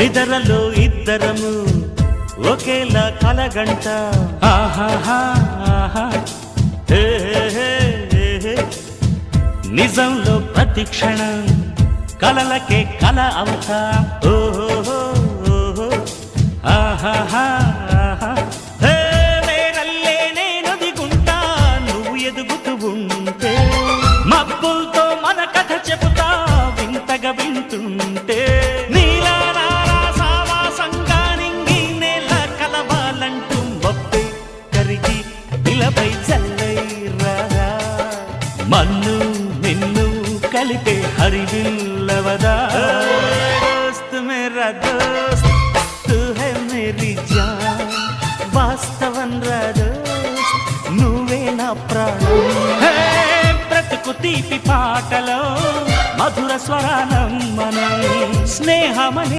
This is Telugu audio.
నిదరలో ఇద్దరము ఒకేలా కలగంట ఆహాహా ఆహా హే హే హే నిజంలో ప్రతి క్షణం కలలకే కల అవుతా ఓహో ఆహాహా ఆహా హే నేనల్లే నేను దిగుంటా నువ్వు ఎదుగుతూ ఉంటే మబ్బులతో మన కథ చెబుతా వింతగా వింటుంటే నీలా నాలా సావాసంగా నింగి నేల కలవాలంటూ మొప్పై కరిగి ఇలపై చల్లై రారా మన్ను నిన్ను కలిపే హరివిల్లవదా దోస్త్ మేరా దోస్త్ తూ హై మేరీ జాన్ వాస్తవం రా దోస్త్ నువ్వే నా ప్రాణం బ్రతుకు తీపి పాటలో మధుర స్వరానం మనం స్నేహమని